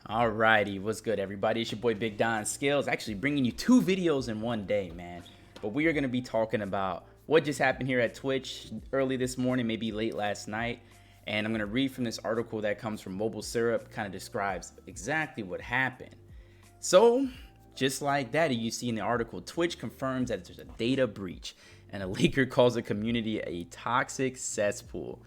Alrighty, what's good, everybody? It's your boy BigDonSkillz, actually bringing you two videos in one day, man. But we are going to be talking about what just happened here at Twitch early this morning, maybe late last night. And I'm going to read from this article that comes from Mobile Syrup, kind of describes exactly what happened. So, just like that, you see in the article, Twitch confirms that there's a data breach, and a leaker calls the community a toxic cesspool.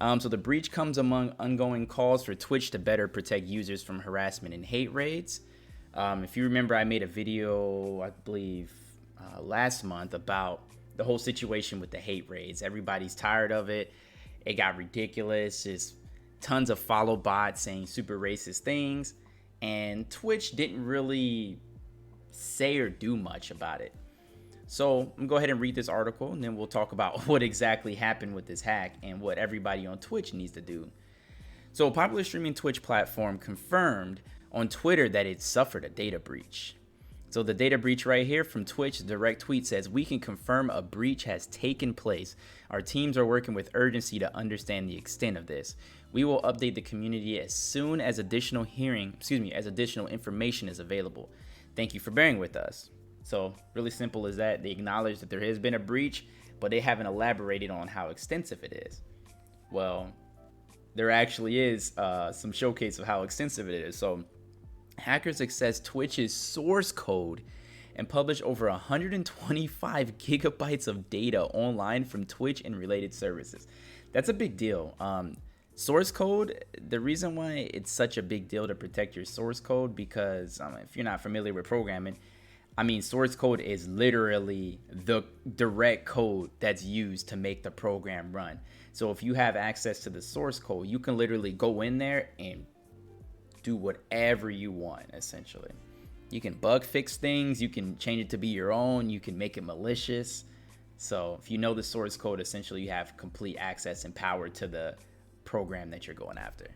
So the breach comes among ongoing calls for Twitch to better protect users from harassment and hate raids. If you remember, I made a video, I believe, last month about the whole situation with the hate raids. Everybody's tired of it. It got ridiculous. Just tons of follow bots saying super racist things. And Twitch didn't really say or do much about it. So I'm gonna go ahead and read this article, and then we'll talk about what exactly happened with this hack and what everybody on Twitch needs to do. So a popular streaming Twitch platform confirmed on Twitter that it suffered a data breach. So the data breach right here from Twitch, the direct tweet says, "We can confirm a breach has taken place. Our teams are working with urgency to understand the extent of this. We will update the community as soon as additional information is available. Thank you for bearing with us." So really simple as that. They acknowledge that there has been a breach, but they haven't elaborated on how extensive it is. Well, there actually is some showcase of how extensive it is. So hackers accessed Twitch's source code and published over 125 gigabytes of data online from Twitch and related services. That's a big deal. Source code, the reason why it's such a big deal to protect your source code, because if you're not familiar with programming, source code is literally the direct code that's used to make the program run. So if you have access to the source code, you can literally go in there and do whatever you want, essentially. You can bug fix things, you can change it to be your own, you can make it malicious. So if you know the source code, essentially you have complete access and power to the program that you're going after.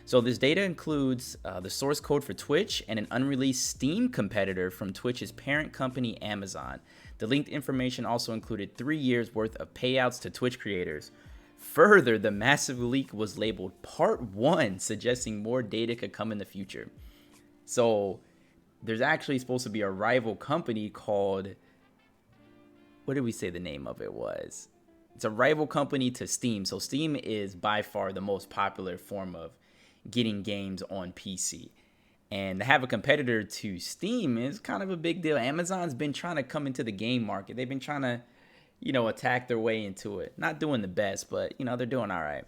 So this data includes the source code for Twitch and an unreleased Steam competitor from Twitch's parent company, Amazon. The linked information also included 3 years worth of payouts to Twitch creators. Further, the massive leak was labeled Part 1, suggesting more data could come in the future. So there's actually supposed to be a rival company called, what did we say the name of it was? It's a rival company to Steam. So Steam is by far the most popular form of getting games on PC, and to have a competitor to Steam is kind of a big deal. Amazon's been trying to come into the game market. They've been trying to, attack their way into it. Not doing the best, but they're doing all right.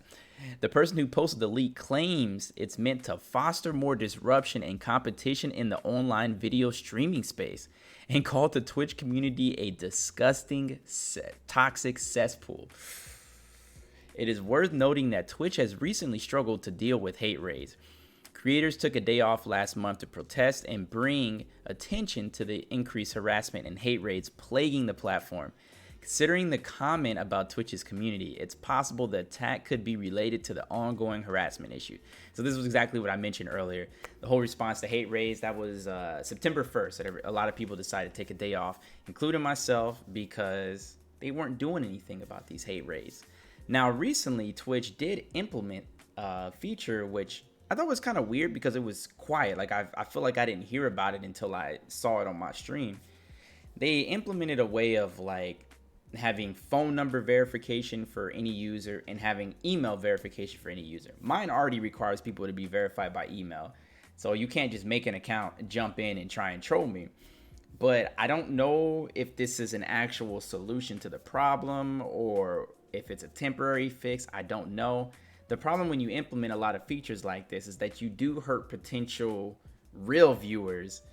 The person who posted the leak claims it's meant to foster more disruption and competition in the online video streaming space, and called the Twitch community a disgusting, toxic cesspool. It is worth noting that Twitch has recently struggled to deal with hate raids. Creators took a day off last month to protest and bring attention to the increased harassment and hate raids plaguing the platform. Considering the comment about Twitch's community, it's possible the attack could be related to the ongoing harassment issue. So this was exactly what I mentioned earlier. The whole response to hate raids, that was September 1st, that a lot of people decided to take a day off, including myself, because they weren't doing anything about these hate raids. Now, recently, Twitch did implement a feature which I thought was kind of weird because it was quiet. Like, I feel like I didn't hear about it until I saw it on my stream. They implemented a way of, having phone number verification for any user and having email verification for any user. Mine already requires people to be verified by email. So you can't just make an account, jump in, and try and troll me. But I don't know if this is an actual solution to the problem or if it's a temporary fix. I don't know. The problem when you implement a lot of features like this is that you do hurt potential real viewers,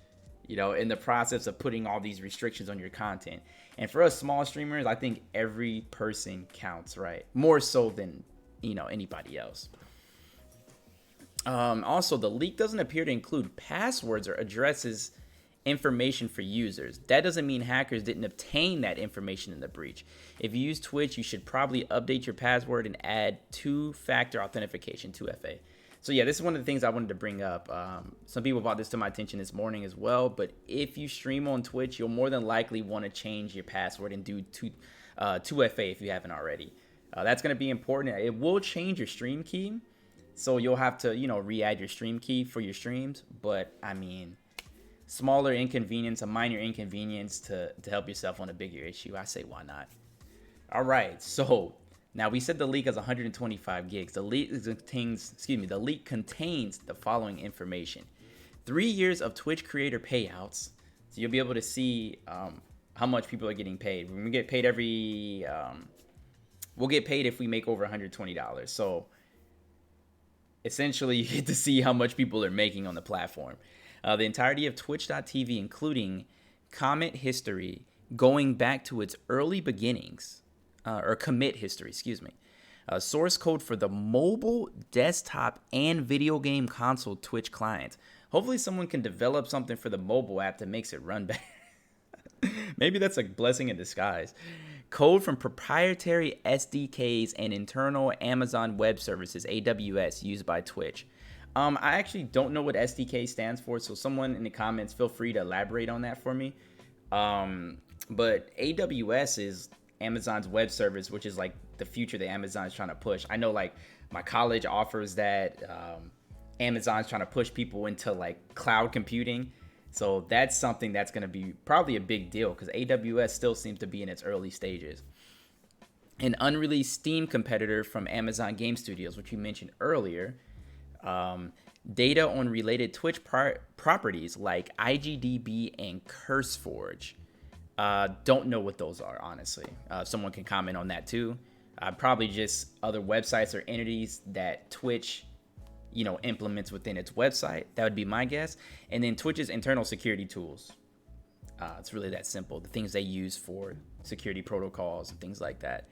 in the process of putting all these restrictions on your content. And for us small streamers, I think every person counts, right? More so than, anybody else. Also, the leak doesn't appear to include passwords or addresses information for users. That doesn't mean hackers didn't obtain that information in the breach. If you use Twitch, you should probably update your password and add two-factor authentication, 2FA. So yeah, this is one of the things I wanted to bring up. Some people brought this to my attention this morning as well, but if you stream on Twitch, you'll more than likely want to change your password and do 2FA if you haven't already. That's going to be important. It will change your stream key. So you'll have to, you know, re-add your stream key for your streams. But I mean, smaller inconvenience, a minor inconvenience to help yourself on a bigger issue. I say, why not? All right, so now we said the leak has 125 gigs. The leak contains the following information: 3 years of Twitch creator payouts. So you'll be able to see how much people are getting paid. When we get paid we'll get paid if we make over $120. So essentially, you get to see how much people are making on the platform. The entirety of Twitch.tv, including comment history going back to its early beginnings, or commit history, excuse me. Source code for the mobile, desktop, and video game console Twitch clients. Hopefully someone can develop something for the mobile app that makes it run better. Maybe that's a blessing in disguise. Code from proprietary SDKs and internal Amazon Web Services, AWS, used by Twitch. I actually don't know what SDK stands for, so someone in the comments, feel free to elaborate on that for me. But AWS is Amazon's web service, which is like the future that Amazon is trying to push. I know like my college offers that. Amazon's trying to push people into like cloud computing. So that's something that's going to be probably a big deal because AWS still seems to be in its early stages. An unreleased Steam competitor from Amazon Game Studios, which you mentioned earlier. Data on related Twitch properties like IGDB and CurseForge. Don't know what those are, honestly. Someone can comment on that too. Probably just other websites or entities that Twitch, you know, implements within its website. That would be my guess. And then Twitch's internal security tools. It's really that simple. The things they use for security protocols and things like that.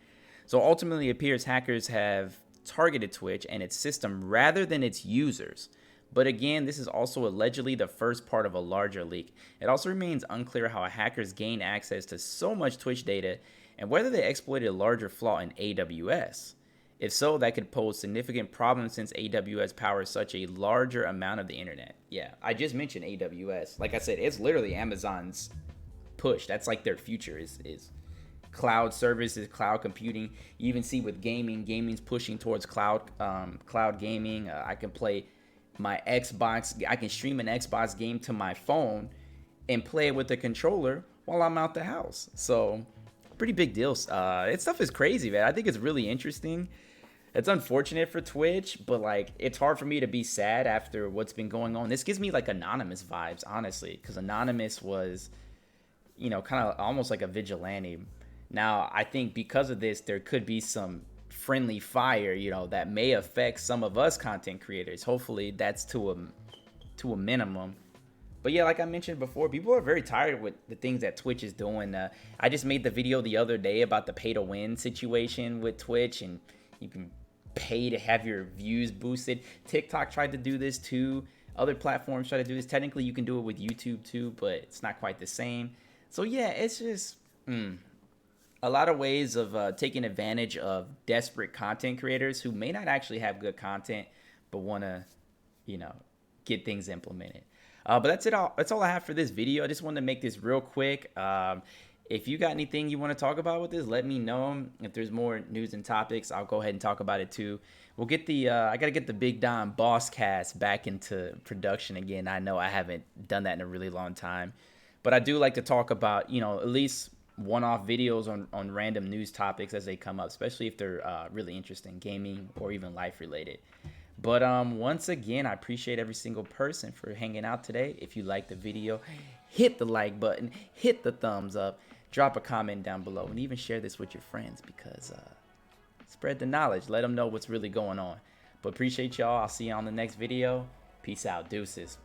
So ultimately, it appears hackers have targeted Twitch and its system rather than its users. But again, this is also allegedly the first part of a larger leak. It also remains unclear how hackers gained access to so much Twitch data and whether they exploited a larger flaw in AWS. If so, that could pose significant problems since AWS powers such a larger amount of the internet. Yeah, I just mentioned AWS. Like I said, it's literally Amazon's push. That's like their future is cloud services, cloud computing. You even see with gaming's pushing towards cloud gaming. I can play my Xbox. I can stream an Xbox game to my phone and play it with a controller while I'm out the house. So pretty big deal. It stuff is crazy, man. I think it's really interesting. It's unfortunate for Twitch, but like it's hard for me to be sad after what's been going on. This gives me like Anonymous vibes, honestly, because Anonymous was, you know, kind of almost like a vigilante. Now, I think because of this, there could be some friendly fire, you know, that may affect some of us content creators. Hopefully that's to a minimum. But yeah, like I mentioned before, people are very tired with the things that Twitch is doing. I just made the video the other day about the pay to win situation with Twitch, and you can pay to have your views boosted. TikTok tried to do this too. Other platforms try to do this. Technically, you can do it with YouTube too, but it's not quite the same. So yeah, it's just a lot of ways of taking advantage of desperate content creators who may not actually have good content, but want to, you know, get things implemented. But that's all I have for this video. I just wanted to make this real quick. If you got anything you want to talk about with this, let me know. If there's more news and topics, I'll go ahead and talk about it too. We'll get the I gotta get the Big Don Boss Cast back into production again. I know I haven't done that in a really long time, but I do like to talk about, you know, at least one-off videos on random news topics as they come up, especially if they're really interesting, gaming or even life related. But once again, I appreciate every single person for hanging out today. If you liked the video, hit the like button, hit the thumbs up, drop a comment down below, and even share this with your friends because spread the knowledge. Let them know what's really going on. But appreciate y'all. I'll see you on the next video. Peace out. Deuces.